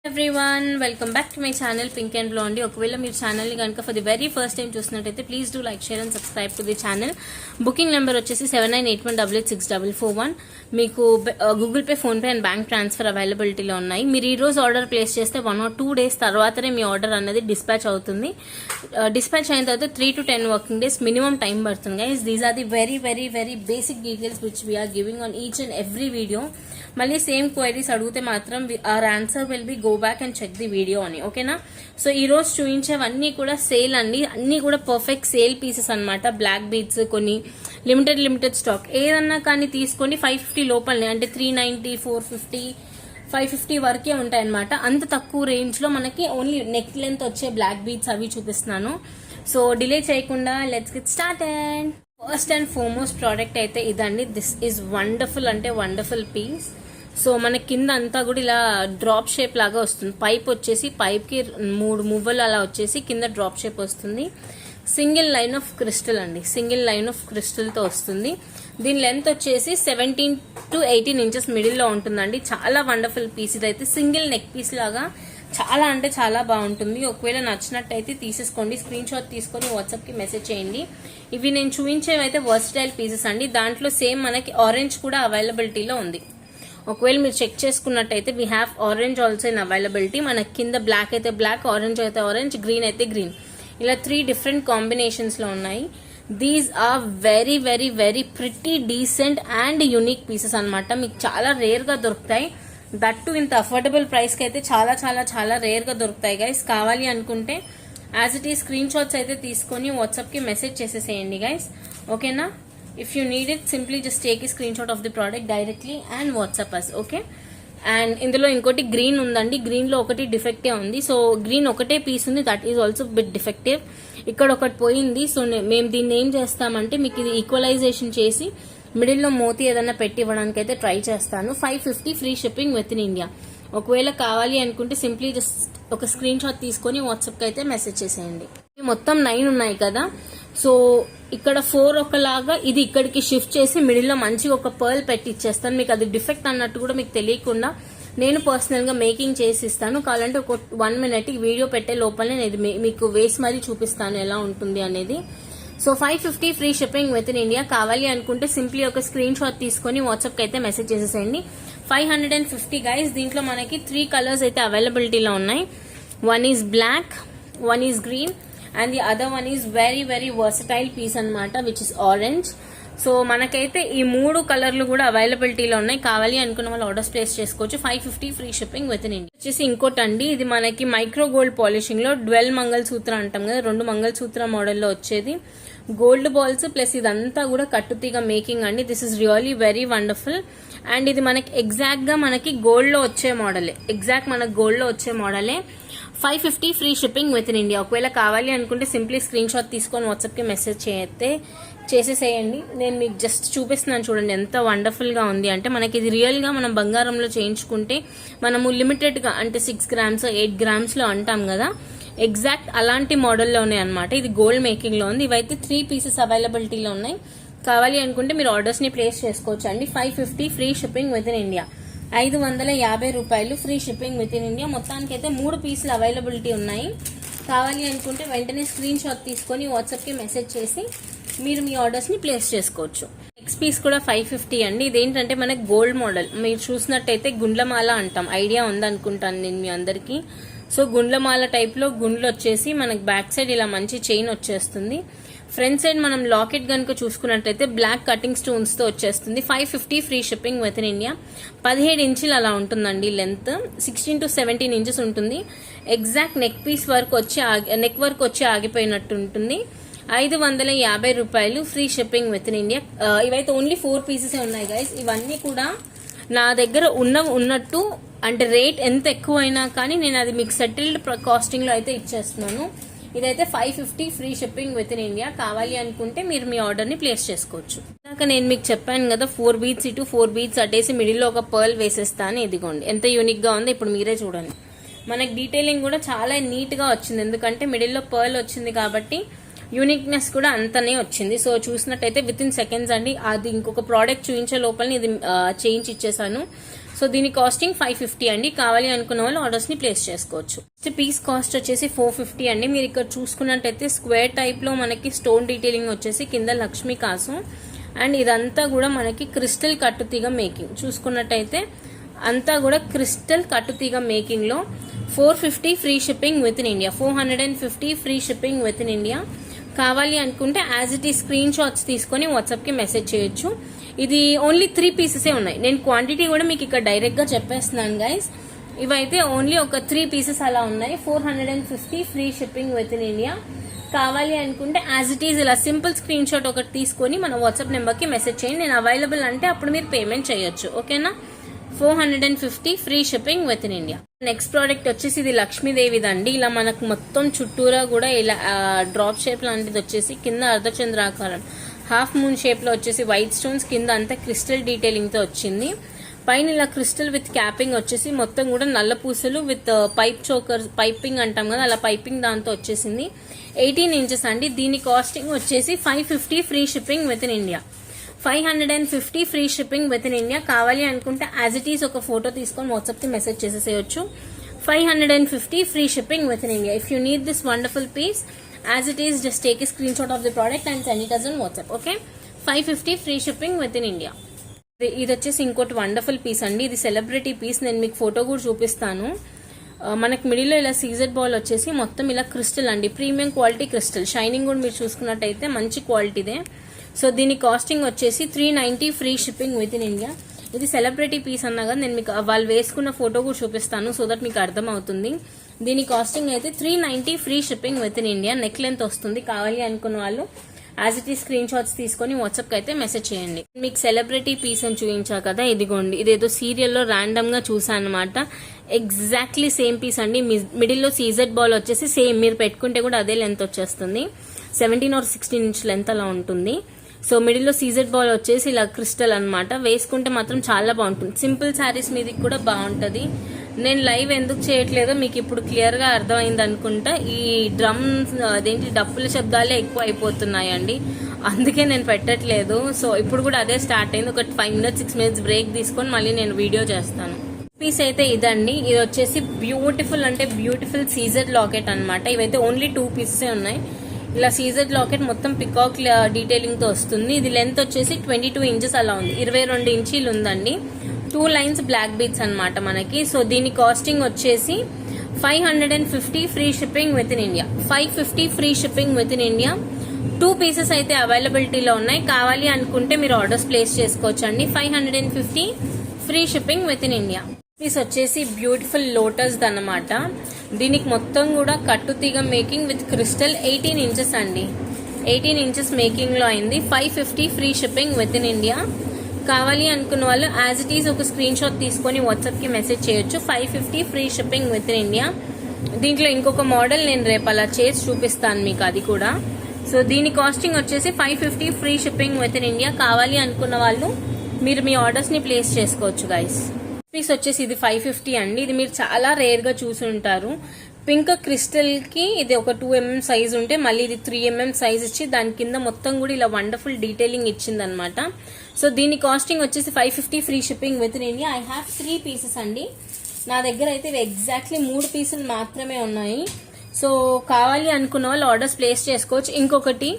Everyone welcome back to my channel pink and blondie. ఒకవేళ మీరు ఛానల్ని కనుక for the very first time చూసినట్టయితే please do like share and subscribe to the channel. Booking number వచ్చేసి 7981886441. మీకు Google Pay, PhonePe and bank transfer అవైలబిలిటీలో ఉన్నాయి. మీరు ఈ రోజు ఆర్డర్ ప్లేస్ చేస్తే 1 or 2 days తర్వాతనే మీ ఆర్డర్ అనేది డిస్పాచ్ అవుతుంది. డిస్పాచ్ అయిన తర్వాత 3 to 10 working days minimum time పడుతుంది guys. These are the very very very basic details which we're giving on each and every video. మళ్ళీ సేమ్ క్వైరీస్ అడిగితే మాత్రం our answer will be go back and check the video అని, ఓకేనా? So ఈ రోజు చూపించేవన్నీ కూడా sale అండి, అన్ని కూడా పర్ఫెక్ట్ సేల్ పీసెస్ అనమాట. బ్లాక్ బీడ్స్, కొన్ని లిమిటెడ్ స్టాక్, ఏదన్నా కానీ తీసుకొని 550 లోపలనే, అంటే 390, 450, 550 వరకే ఉంటాయి అనమాట. అంత తక్కువ రేంజ్ లో మనకి ఓన్లీ నెక్ లెంత్ వచ్చే బ్లాక్ బీడ్స్ అవి చూపిస్తున్నాను. సో డిలే చేయకుండా let's get started. First and foremost product అయితే ఇదండి. దిస్ ఈజ్ వండర్ఫుల్, అంటే వండర్ఫుల్ పీస్. సో మన కింద అంతా కూడా ఇలా డ్రాప్ షేప్ లాగా వస్తుంది. పైప్ వచ్చేసి పైప్ కి 3 మువ్వలు అలా వచ్చేసి కింద డ్రాప్ షేప్ వస్తుంది. సింగిల్ లైన్ ఆఫ్ క్రిస్టల్ అండి, సింగిల్ లైన్ ఆఫ్ క్రిస్టల్ తో వస్తుంది. దీని లెంత్ వచ్చేసి 17 to 18 inches మిడిల్ లో ఉంటుందండి. చాలా వండర్ఫుల్ పీస్. ఇదైతే సింగిల్ నెక్ పీస్ లాగా చాలా అంటే చాలా బాగుంటుంది. ఒకవేళ నచ్చినట్టయితే తీసేసుకోండి, స్క్రీన్ షాట్ తీసుకొని వాట్సాప్ కి మెసేజ్ చేయండి. ఇవి నేను చూపించేవి అయితే వర్స్టైల్ పీసెస్ అండి. దాంట్లో సేమ్ మనకి ఆరెంజ్ కూడా అవైలబిలిటీలో ఉంది. ఒకవేళ మీరు చెక్ చేసుకున్నట్టయితే we have orange also in availability. మనకి కింద బ్లాక్ అయితే బ్లాక్, ఆరెంజ్ అయితే ఆరెంజ్, గ్రీన్ అయితే గ్రీన్, ఇలా 3 different కాంబినేషన్స్ లో ఉన్నాయి. These are very very very pretty decent and unique pieces అనమాట. మీకు చాలా రేర్ గా దొరుకుతాయి. దట్టు ఇంత అఫోర్డబుల్ ప్రైస్ కి అయితే చాలా చాలా చాలా రేర్ గా దొరుకుతాయి గైస్. కావాలి అనుకుంటే యాజ్ ఇట్ ఈ స్క్రీన్ షాట్స్ అయితే తీసుకొని వాట్సాప్ కి మెసేజ్ చేసేసేయండి గైస్, ఓకేనా? If you need it, simply just take a screenshot of the product directly and WhatsApp us, okay? And ఇందులో ఇంకోటి గ్రీన్ ఉందండి. గ్రీన్ లో ఒకటి డిఫెక్టివ్ ఉంది. సో గ్రీన్ ఒకటే పీస్ ఉంది, that is also bit defective. ఇక్కడ ఒకటి పోయింది. సో మేము దీన్ని ఏం చేస్తామంటే మీకు ఇది ఈక్వలైజేషన్ చేసి మిడిల్ లో మోతీ ఏదైనా పెట్టి ఇవ్వడానికి అయితే ట్రై చేస్తాను. 550 free shipping with in India. ఒకవేళ కావాలి అనుకుంటే సింప్లీ జస్ట్ ఒక స్క్రీన్ షాట్ తీసుకొని వాట్సాప్ కి అయితే మెసేజ్ చేసేయండి. మొత్తం 9 ఉన్నాయి కదా. సో ఇక్కడ 4 ఒకలాగా, ఇది ఇక్కడికి షిఫ్ట్ చేసి మిడిల్ లో మంచిగా ఒక పర్ల్ పెట్టి ఇచ్చేస్తాను. మీకు అది డిఫెక్ట్ అన్నట్టు కూడా మీకు తెలియకుండా నేను పర్సనల్ గా మేకింగ్ చేసి ఇస్తాను. కావాలంటే ఒక 1 minute వీడియో పెట్టే లోపలనే నేను మీకు వేసి మరీ చూపిస్తాను ఎలా ఉంటుంది అనేది. So 550 free shipping with in India. కావాలి అనుకుంటే సింప్లీ ఒక స్క్రీన్ షాట్ తీసుకొని వాట్సాప్ కి అయితే మెసేజ్ చేసేసేయండి. 550 గైస్. దీంట్లో మనకి 3 కలర్స్ అయితే అవైలబిలిటీలో ఉన్నాయి. One is black, one is green and the other one is very very versatile piece అనమాట, విచ్ ఇస్ ఆరెంజ్. సో మనకైతే ఈ 3 కలర్లు కూడా అవైలబిలిటీలో ఉన్నాయి. కావాలి అనుకున్న వాళ్ళు ఆర్డర్స్ ప్లేస్ చేసుకోవచ్చు. 550 free shipping with in India. వచ్చేసి ఇంకోటి అండి, ఇది మనకి మైక్రో గోల్డ్ పాలిషింగ్ లో 12 మంగళసూత్ర అంటాం కదా, 2 మంగళసూత్ర మోడల్లో వచ్చేది. గోల్డ్ బాల్స్ ప్లస్ ఇదంతా కూడా కట్టుతీగ మేకింగ్ అండి. This is really very wonderful. And ఇది మనకి ఎగ్జాక్ట్ గా మనకి గోల్డ్ లో వచ్చే మోడలే, ఎగ్జాక్ట్ మనకి గోల్డ్ లో వచ్చే మోడలే. 550 free shipping with in India. ఒకవేళ కావాలి అనుకుంటే సింప్లీ స్క్రీన్ షాట్ తీసుకొని వాట్సాప్ కి మెసేజ్ చేసేసేయండి. నేను మీకు జస్ట్ చూపిస్తున్నాను చూడండి ఎంత వండర్ఫుల్ గా ఉంది. అంటే మనకి ఇది రియల్ గా మనం బంగారంలో చేయించుకుంటే మనము లిమిటెడ్ గా, అంటే 6 grams 8 grams లో అంటాం కదా, ఎగ్జాక్ట్ అలాంటి మోడల్లోనే అనమాట. ఇది గోల్డ్ మేకింగ్ లో ఉంది. ఇవైతే 3 pieces అవైలబిలిటీలో ఉన్నాయి. కావాలి అనుకుంటే మీరు ఆర్డర్స్ ని ప్లేస్ చేసుకోవచ్చు అండి. 550 free shipping with in India. 550 రూపాయలు free shipping with in India. మొత్తానికి అయితే 3 pieces అవైలబిలిటీ ఉన్నాయి. కావాలి అనుకుంటే వెంటనే స్క్రీన్ షాట్ తీసుకొని వాట్సాప్ కి మెసేజ్ చేసి మీరు మీ ఆర్డర్స్ ని ప్లేస్ చేసుకోవచ్చు. నెక్స్ట్ పీస్ కూడా 550 అండి. ఇదేంటంటే మనకి గోల్డ్ మోడల్. మీరు చూసినట్టయితే గుండ్లమాల అంటాం, ఐడియా ఉందనుకుంటాను నేను మీ అందరికి. సో గుండ్లమాల టైప్ లో గుండ్లు వచ్చేసి మనకి బ్యాక్ సైడ్ ఇలా మంచి చైన్ వచ్చేస్తుంది. ఫ్రంట్ సైడ్ మనం లాకెట్ గనుక చూసుకున్నట్టయితే బ్లాక్ కటింగ్ స్టోన్స్ తో వచ్చేస్తుంది. 550 free shipping with in India. 17 ఇంచులు అలా ఉంటుందండి లెంత్. 16 to 17 inches ఉంటుంది. ఎగ్జాక్ట్ నెక్ వర్క్ వచ్చి ఆగిపోయినట్టు ఉంటుంది. 550 రూపాయలు free shipping with in India. ఇవైతే ఓన్లీ 4 pieces ఉన్నాయి గైస్. ఇవన్నీ కూడా నా దగ్గర ఉన్నట్టు, అంటే రేట్ ఎంత ఎక్కువైనా కానీ నేను అది మీకు సెటిల్డ్ కాస్టింగ్ లో అయితే ఇచ్చేస్తున్నాను. ఇదైతే 550 free shipping with in India. కావాలి అనుకుంటే మీరు మీ ఆర్డర్ ని ప్లేస్ చేసుకోవచ్చు. ఇందాక నేను మీకు చెప్పాను కదా 4 beads ఇటు 4 beads అటేసి మిడిల్ లో ఒక పర్ల్ వేసేస్తాను. ఇదిగోండి ఎంత యూనిక్ గా ఉందో ఇప్పుడు మీరే చూడండి. మనకి డీటెయిలింగ్ కూడా చాలా నీట్ గా వచ్చింది, ఎందుకంటే మిడిల్ లో పర్ల్ వచ్చింది కాబట్టి యూనిక్నెస్ కూడా అంతనే వచ్చింది. సో చూసినట్టయితే విత్ ఇన్ సెకండ్స్ అండి, అది ఇంకొక ప్రోడక్ట్ చూపించే లోపల ఇది చేయించి ఇచ్చేసాను. సో దీని కాస్టింగ్ 550 అండి. కావాలి అనుకున్న వాళ్ళు ఆర్డర్స్ ని ప్లేస్ చేసుకోవచ్చు. పీస్ కాస్ట్ వచ్చేసి 450 అండి. మీరు ఇక్కడ చూసుకున్నట్టయితే స్క్వేర్ టైప్ లో మనకి స్టోన్ డీటెయిలింగ్ వచ్చేసి కింద లక్ష్మీ కాసు, అండ్ ఇదంతా కూడా మనకి క్రిస్టల్ కట్టుతీగ మేకింగ్. చూసుకున్నట్టయితే అంతా కూడా క్రిస్టల్ కట్టుతీగ మేకింగ్ లో 450 free shipping with in India, 450 free shipping with in India. కావాలి అనుకుంటే యాజ్ ఇట్ ఈ స్క్రీన్ షాట్స్ తీసుకొని వాట్సాప్ కి మెసేజ్ చేయొచ్చు. ఇది ఓన్లీ 3 పీసెసే ఉన్నాయి. నేను క్వాంటిటీ కూడా మీకు ఇక్కడ డైరెక్ట్ గా చెప్పేస్తున్నాను గైస్. ఇవైతే ఓన్లీ ఒక 3 పీసెస్ అలా ఉన్నాయి. 450 free shipping with in India. కావాలి అనుకుంటే యాజ్ ఇట్ ఈజ్ ఇలా సింపుల్ స్క్రీన్ షాట్ ఒకటి తీసుకొని మన వాట్సాప్ నెంబర్ కి మెసేజ్ చేయండి. నేను అవైలబుల్ అంటే అప్పుడు మీరు పేమెంట్ చేయొచ్చు. ఓకేనా? 450 free shipping with in India. Next product వచ్చేసి ఇది లక్ష్మీదేవిదండి. ఇలా మనకు మొత్తం చుట్టూరా కూడా ఇలా డ్రాప్ షేప్ లాంటిది వచ్చేసి కింద అర్ధచంద్రాకారం, హాఫ్ మూన్ షేప్ లో వచ్చేసి వైట్ స్టోన్స్, కింద అంతా క్రిస్టల్ డీటెయిలింగ్ తో వచ్చింది. పైన ఇలా క్రిస్టల్ విత్ క్యాపింగ్ వచ్చేసి మొత్తం కూడా నల్ల పూసలు విత్ పైప్ చోకర్, పైపింగ్ అంటాం కదా, అలా పైపింగ్ దాంతో వచ్చేసింది. 18 ఇంచెస్ అండి. దీని కాస్టింగ్ వచ్చేసి 550 free shipping with in India, 550 free shipping with in India. కావాలి అనుకుంటే యాజ్ ఇట్ ఈస్ ఒక ఫోటో తీసుకొని వాట్సాప్ కి మెసేజ్ చేసేసేయచ్చు. 550 free shipping with in India. If you need this wonderful piece as it is, just take a screen shot of the product and send it us on WhatsApp. Okay, 550 free shipping with in India. ఇది వచ్చేసి ఇంకోటి wonderful piece అండి. ఇది celebrity piece. నేను మీకు photo కూడా చూపిస్తాను. మనకి మిడిల్ లో ఇలా సీజర్ బాల్ వచ్చేసి మొత్తం ఇలా క్రిస్టల్ అండి, ప్రీమియం క్వాలిటీ క్రిస్టల్. షైనింగ్ కూడా మీరు చూసుకున్నట్టయితే మంచి క్వాలిటీదే. సో దీని కాస్టింగ్ వచ్చేసి 390 free shipping with in India. ఇది సెలబ్రిటీ పీస్ అన్నా కదా, నేను మీకు వాళ్ళు వేసుకున్న ఫోటో కూడా చూపిస్తాను సో దట్ మీకు అర్థం అవుతుంది. దీని కాస్టింగ్ అయితే 390 free shipping with in India. Neck length వస్తుంది. కావాలి అనుకున్న వాళ్ళు యాజ్ ఇట్ ఈ స్క్రీన్ షాట్స్ తీసుకొని వాట్సాప్ కి అయితే మెసేజ్ చేయండి. మీకు సెలబ్రిటీ పీస్ అని చూపించా కదా, ఇదిగోండి. ఇదేదో సీరియల్లో ర్యాండమ్ గా చూసాను అనమాట. ఎగ్జాక్ట్లీ సేమ్ పీస్ అండి. మిడిల్ లో సీజెడ్ బాల్ వచ్చేసి సేమ్, మీరు పెట్టుకుంటే కూడా అదే లెంత్ వచ్చేస్తుంది. 17 or 16 ఇంచ్ లెంత్ అలా ఉంటుంది. సో మిడిల్ లో సీజెడ్ బాల్ వచ్చేసి ఇలా క్రిస్టల్ అన్నమాట. వేసుకుంటే మాత్రం చాలా బాగుంటుంది. సింపుల్ శారీస్ మీదకి కూడా బాగుంటది. నేను లైవ్ ఎందుకు చేయట్లేదో మీకు ఇప్పుడు క్లియర్ గా అర్థమైంది అనుకుంటా. ఈ డ్రమ్స్ అదేంటి డప్పుల శబ్దాలే ఎక్కువ అయిపోతున్నాయండి, అందుకే నేను పెట్టట్లేదు. సో ఇప్పుడు కూడా అదే స్టార్ట్ అయింది. ఒక 5 minutes 6 minutes బ్రేక్ తీసుకొని మళ్ళీ నేను వీడియో చేస్తాను. పీస్ అయితే ఇదండి. ఇది వచ్చేసి బ్యూటిఫుల్ అంటే బ్యూటిఫుల్ సీజర్ లాకెట్ అన్నమాట. ఇవైతే ఓన్లీ 2 పీసెస్ ఉన్నాయి. ఇలా సీజర్ లాకెట్ మొత్తం పికాక్ డీటెయిలింగ్ తో వస్తుంది. ఇది లెంత్ వచ్చేసి 22 ఇంచెస్ అలా ఉంది, 22 ఇంచీలు ఉందండి. 2 లైన్స్ బ్లాక్ బీడ్స్ అన్నమాట మనకి. సో దీని కాస్టింగ్ వచ్చేసి 550 free shipping with in India, 550 free shipping with in India. 2 pieces అయితే అవైలబిలిటీలో ఉన్నాయి. కావాలి అనుకుంటే మీరు ఆర్డర్స్ ప్లేస్ చేసుకోవచ్చు అండి. 550 free shipping with in India. Piece వచ్చేసి బ్యూటిఫుల్ లోటస్ అన్నమాట. దీనికి మొత్తం కూడా కట్టుతీగ మేకింగ్ విత్ క్రిస్టల్ 18 ఇంచెస్ అండి. 18 ఇంచెస్ మేకింగ్ లో అయింది. 550 free shipping with in India. కావాలి అనుకున్న వాళ్ళు యాజ్ ఇట్ ఈస్ ఒక స్క్రీన్ షాట్ తీసుకొని వాట్సాప్ కి మెసేజ్ చేయొచ్చు. 550 free shipping with in India. దీంట్లో ఇంకొక మోడల్ నేను రేపు అలా చేసి చూపిస్తాను మీకు, అది కూడా. సో దీని కాస్టింగ్ వచ్చేసి 550 free shipping with in India. కావాలి అనుకున్న వాళ్ళు మీరు మీ ఆర్డర్స్ ని ప్లేస్ చేసుకోవచ్చు గైస్. పీస్ వచ్చేసి ఇది 550 అండి. ఇది మీరు చాలా రేర్ గా చూసి ఉంటారు. పింక్ క్రిస్టల్ కి ఇది ఒక 2 mm సైజ్ ఉంటే మళ్ళీ ఇది 3 mm సైజ్ ఇచ్చి దాని కింద మొత్తం కూడా ఇలా వండర్ఫుల్ డీటెయిలింగ్ ఇచ్చింది అనమాట. సో దీని కాస్టింగ్ వచ్చేసి 550 free shipping with in India. I have 3 pieces అండి. నా దగ్గర అయితే ఎగ్జాక్ట్లీ 3 పీసులు మాత్రమే ఉన్నాయి. సో కావాలి అనుకున్న వాళ్ళు ఆర్డర్స్ ప్లేస్ చేసుకోవచ్చు. ఇంకొకటి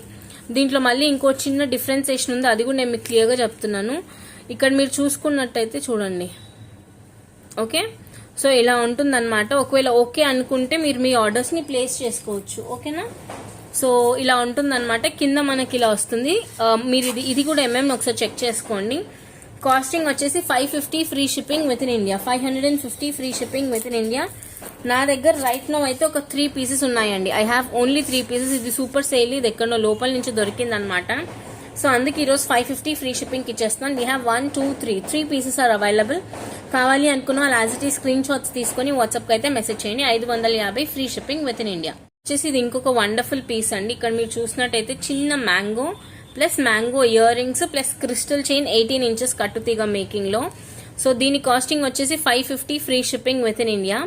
దీంట్లో మళ్ళీ ఇంకో చిన్న డిఫరెన్సియేషన్ ఉంది, అది కూడా నేను మీకు క్లియర్ గా చెప్తున్నాను. ఇక్కడ మీరు చూసుకున్నట్టయితే చూడండి. ఓకే, సో ఇలా ఉంటుందన్నమాట. ఒకవేళ ఓకే అనుకుంటే మీరు మీ ఆర్డర్స్ ని ప్లేస్ చేసుకోవచ్చు. ఓకేనా? సో ఇలా ఉంటుందన్నమాట. కింద మనకి ఇలా వస్తుంది. మీరు ఇది కూడా ఒకసారి చెక్ చేసుకోండి. కాస్టింగ్ వచ్చేసి 550 free shipping with in India, 550 free shipping with in India. నా దగ్గర రైట్ నో అయితే ఒక 3 పీసెస్ ఉన్నాయండి. I have only 3 pieces. ఇది సూపర్ సేల్, ఇది ఎక్కడో లోపల నుంచి దొరికింది అనమాట. సో అందుకే ఈరోజు 550 ఫ్రీ షిప్పింగ్ ఇచ్చేస్తున్నాను. We have 1 2 3 pieces are available. కావాలి అనుకున్న వాళ్ళు యాజ్ ఇట్ ఈ స్క్రీన్ షాట్స్ తీసుకొని వాట్సాప్ కి అయితే మెసేజ్ చేయండి. 550 free shipping with in India. వచ్చేసి ఇది ఇంకొక వండర్ఫుల్ పీస్ అండి. ఇక్కడ మీరు చూసినట్టయితే చిన్న mango plus mango ear rings plus crystal chain 18 inches కట్టుతీగ మేకింగ్ లో. సో దీని కాస్టింగ్ వచ్చేసి 550 free shipping with in India.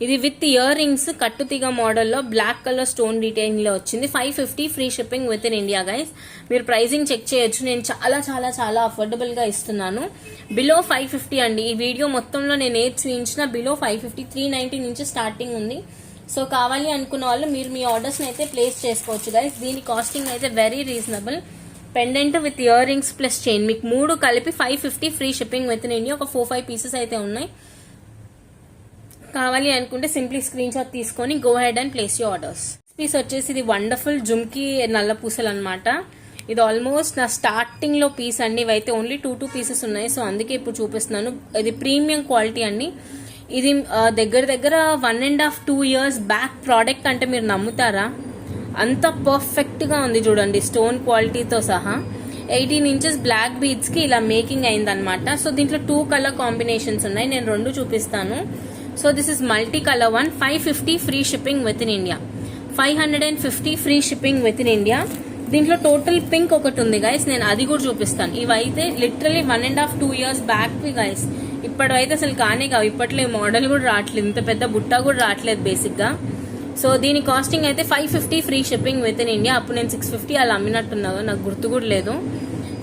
ఇది విత్ ఇయర్ రింగ్స్ కట్టుతీగ మోడల్లో బ్లాక్ కలర్ స్టోన్ డీటెయిలింగ్ లో వచ్చింది. 550 free shipping with in India guys. మీరు ప్రైజింగ్ చెక్ చేయొచ్చు. నేను చాలా చాలా చాలా అఫోర్డబుల్ గా ఇస్తున్నాను. బిలో 550 అండి. ఈ వీడియో మొత్తంలో నేను ఏది చూపించినా బిలో 550, 390 నుంచి స్టార్టింగ్ ఉంది. సో కావాలి అనుకున్న వాళ్ళు మీరు మీ ఆర్డర్స్ అయితే ప్లేస్ చేసుకోవచ్చు గైస్. దీని కాస్టింగ్ అయితే very reasonable. Pendant with ear rings plus chain మీకు 3 కలిపి 550 free shipping with in India. ఒక 4-5 పీసెస్ అయితే ఉన్నాయి. కావాలి అనుకుంటే సింప్లీ స్క్రీన్ షాట్ తీసుకొని go ahead and place your orders. Piece వచ్చేసి ఇది వండర్ఫుల్ జుమ్కీ నల్ల పూసలు అనమాట. ఇది ఆల్మోస్ట్ నా స్టార్టింగ్ లో పీస్ అండి. ఇవైతే ఓన్లీ 2 పీసెస్ ఉన్నాయి. సో అందుకే ఇప్పుడు చూపిస్తున్నాను. ఇది ప్రీమియం క్వాలిటీ అండి. ఇది దగ్గర దగ్గర 1.5-2 years బ్యాక్ ప్రోడక్ట్ అంటే మీరు నమ్ముతారా? అంత పర్ఫెక్ట్ గా ఉంది చూడండి, స్టోన్ క్వాలిటీతో సహా. 18 inches బ్లాక్ బీడ్స్ కి ఇలా మేకింగ్ అయిందనమాట. సో దీంట్లో 2 కలర్ కాంబినేషన్స్ ఉన్నాయి. నేను 2 చూపిస్తాను. So this is multi colour one. 550 free shipping with in India. 550 free shipping with in India. దీంట్లో టోటల్ పింక్ ఒకటి ఉంది గైస్. నేను అది కూడా చూపిస్తాను. ఇవైతే లిటరలీ 1.5-2 years బ్యాక్ వి గైస్. ఇప్పటివైతే అసలు కానే కావు. ఇప్పట్లో మోడల్ కూడా రావట్లేదు, ఇంత పెద్ద బుట్ట కూడా రావట్లేదు బేసిక్ గా. సో దీని కాస్టింగ్ అయితే 550 free shipping with in India. అప్పుడు నేను 650 అలా అమ్మినట్టున్నాను, నాకు గుర్తు కూడా లేదు.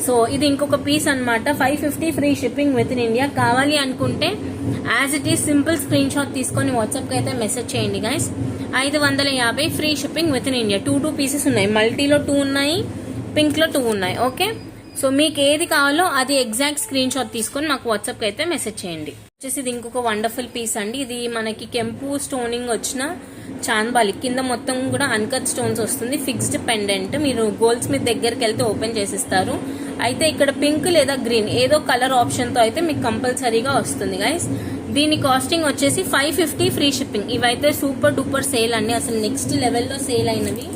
సో ఇది ఇంకొక పీస్ అనమాట. 550 free shipping with in India. కావాలి అనుకుంటే as it is simple screen shot తీసుకొని వాట్సాప్ కి అయితే మెసేజ్ చేయండి guys. 550 free shipping with in India. 2 pieces ఉన్నాయి. మల్టీలో 2 ఉన్నాయి, పింక్ లో 2 ఉన్నాయి. ఓకే, సో మీకు ఏది కావాలో అది ఎగ్జాక్ట్ స్క్రీన్ షాట్ తీసుకొని మాకు వాట్సాప్ కి అయితే మెసేజ్ చేయండి. వచ్చేసి ఇది ఇంకొక వండర్ఫుల్ పీస్ అండి. ఇది మనకి కెంపు స్టోనింగ్ వచ్చిన చాన్బాలి కింద మొత్తం కూడా అన్కట్ స్టోన్స్ వస్తుంది. Fixed pendant. మీరు గోల్డ్ స్మిత్ దగ్గరికి వెళ్తే ఓపెన్ చేసిస్తారు. అయితే ఇక్కడ పింక్ లేదా గ్రీన్ ఏదో కలర్ ఆప్షన్ తో అయితే మీకు కంపల్సరీగా వస్తుంది గైస్. దీని కాస్టింగ్ వచ్చేసి 550 ఫ్రీ షిప్పింగ్. ఇవైతే సూపర్ డూపర్ సేల్ అండి, అసలు నెక్స్ట్ లెవెల్లో సేల్ అయినవి.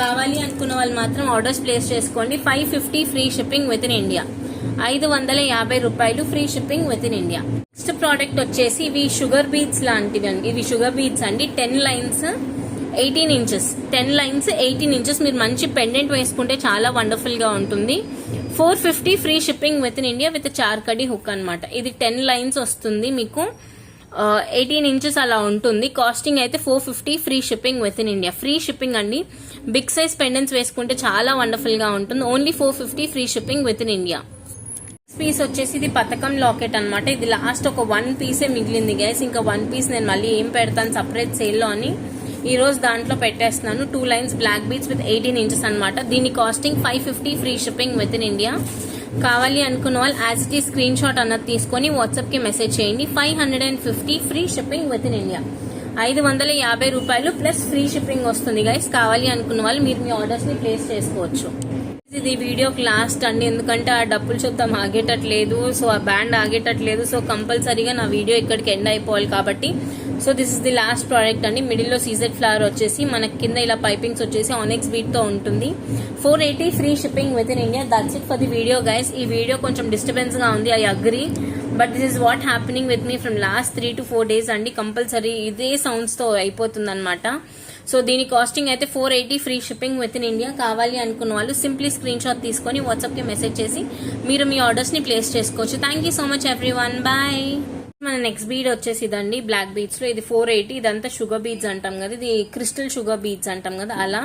కావాలి అనుకున్న వాళ్ళు మాత్రం ఆర్డర్స్ ప్లేస్ చేసుకోండి. 550 free shipping with in India. 550 రూపాయలు free shipping with in India. Next product వచ్చేసి ఇవి షుగర్ బీడ్స్ లాంటివి అండి. ఇవి షుగర్ బీడ్స్ అండి. 10 lines 18 inches. 10 lines 18 inches. మీరు మంచి పెండెంట్ వేసుకుంటే చాలా వండర్ఫుల్ గా ఉంటుంది. 450 free shipping with in India with చార్కడి హుక్ అనమాట. ఇది 10 lines వస్తుంది మీకు. 18 inches అలా ఉంటుంది. కాస్టింగ్ అయితే 450 free shipping with in India. Free shipping అండి. బిగ్ సైజ్ పెండెంట్స్ వేసుకుంటే చాలా వండర్ఫుల్ గా ఉంటుంది. Only 450 free shipping with in India. Piece వచ్చేసి ఇది పథకం లాకెట్ అనమాట. ఇది లాస్ట్ ఒక 1 పీసే మిగిలింది గైస్. ఇంకా 1 పీస్ నేను మళ్ళీ ఏం పెడతాను సపరేట్ సేల్ లో అని ఈ రోజు దాంట్లో పెట్టేస్తున్నాను. 2 lines black beads with 18 inches అనమాట. దీని costing 550 free shipping with in India. కావాలి అనుకున్న వాళ్ళు యాజ్ ఇట్ ఈ స్క్రీన్ షాట్ అన్నది తీసుకొని వాట్సాప్ కి మెసేజ్ చేయండి. 550 free shipping with in India. 550 రూపాయలు ప్లస్ ఫ్రీ షిప్పింగ్ వస్తుంది గైస్. కావాలి అనుకున్న వాళ్ళు మీరు మీ ఆర్డర్స్ ని ప్లేస్ చేసుకోవచ్చు. ఇది వీడియోకి లాస్ట్ అండి, ఎందుకంటే ఆ డబ్బులు శబ్దం ఆగేటట్లేదు, సో ఆ బ్యాండ్ ఆగేటట్లేదు. సో కంపల్సరీగా నా వీడియో ఇక్కడికి ఎండ్ అయిపోవాలి కాబట్టి so this is the last product అండి. మిడిల్ లో సీజెడ్ ఫ్లవర్ వచ్చేసి మనకి కింద ఇలా పైపింగ్స్ వచ్చేసి ఆనెక్స్ బీట్ తో ఉంటుంది. 480 free shipping with in India. That's it for the video guys. ఈ వీడియో కొంచెం డిస్టర్బెన్స్ గా ఉంది, I agree, but this is what happening with me from last 3 to 4 days అండి. కంపల్సరీ ఇదే సౌండ్స్ తో అయిపోతుంది అనమాట. సో దీని కాస్టింగ్ అయితే 480 free shipping with in India. కావాలి అనుకున్న వాళ్ళు సింప్లీ స్క్రీన్ షాట్ తీసుకొని వాట్సాప్ కి మెసేజ్ చేసి మీరు మీ ఆర్డర్స్ ని ప్లేస్ చేసుకోవచ్చు. Thank you so much everyone, bye. మన నెక్స్ట్ బీడ్ వచ్చేసి ఇదండి బ్లాక్ బీడ్స్ లో. ఇది 480. ఇదంతా షుగర్ బీడ్స్ అంటాం కదా, ఇది క్రిస్టల్ షుగర్ బీడ్స్ అంటాం కదా, అలా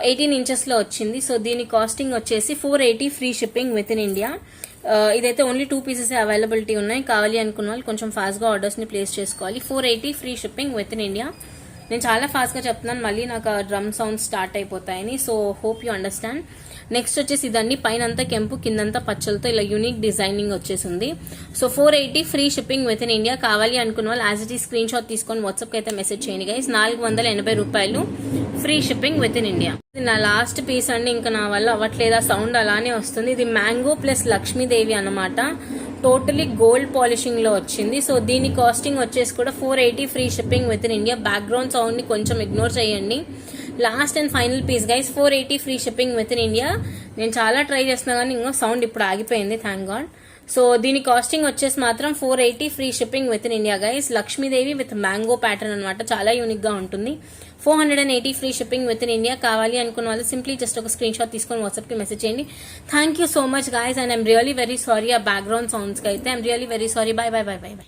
18 inches లో వచ్చింది. సో దీని కాస్టింగ్ వచ్చేసి 480 free shipping with in India. ఇదైతే ఓన్లీ 2 pieces అవైలబిలిటీ ఉన్నాయి. కావాలి అనుకున్న వాళ్ళు కొంచెం ఫాస్ట్ గా ఆర్డర్స్ ని ప్లేస్ చేసుకోవాలి. 480 free shipping with in India. నేను చాలా ఫాస్ట్ గా చెప్తున్నాను, మళ్ళీ నాకు డ్రమ్ సౌండ్ స్టార్ట్ అయిపోతాయని. So hope you understand. Next వచ్చేసి ఇదండి, పైన అంతా కెంపు కిందంతా పచ్చలతో ఇలా యూనిక్ డిజైనింగ్ వచ్చేసింది. So 480 free shipping with in India. కావాలి అనుకున్న వాళ్ళు యాజ్ ఇట్ ఈ స్క్రీన్ షాట్ తీసుకొని వాట్సాప్ కి అయితే మెసేజ్ చేయండి గైస్. 480 రూపాయలు free shipping with in India. ఇది నా లాస్ట్ పీస్ అండి, ఇంకా నా వల్ల అవ్వట్లేదు, సౌండ్ అలానే వస్తుంది. ఇది మ్యాంగో ప్లస్ లక్ష్మీదేవి అనమాట. టోటలీ గోల్డ్ పాలిషింగ్ లో వచ్చింది. సో దీని కాస్టింగ్ వచ్చేసి కూడా 480 free shipping with in India. Background sound ని కొంచెం ఇగ్నోర్ చేయండి. Last and final piece guys, 480 free shipping with in India. నేను చాలా ట్రై చేస్తున్నా కానీ ఇంకో సౌండ్ ఇప్పుడు ఆగిపోయింది, థ్యాంక్ గాడ్. సో దీని కాస్టింగ్ వచ్చేసి మాత్రం 480 free shipping with in India guys. Lakshmi Devi with mango pattern అనమాట, చాలా యూనిక్ గా ఉంటుంది. 480 free shipping with in India. కావాలి అనుకున్న వాళ్ళు సింప్లీ జస్ట్ ఒక స్క్రీన్ షాట్ తీసుకొని వాట్సాప్ కి మెసేజ్ చేయండి. Thank you so much guys, and I'm really very sorry ఆ బ్యాక్గ్రౌండ్ సౌండ్స్ కి అయితే. I'm really very sorry. By by by by by.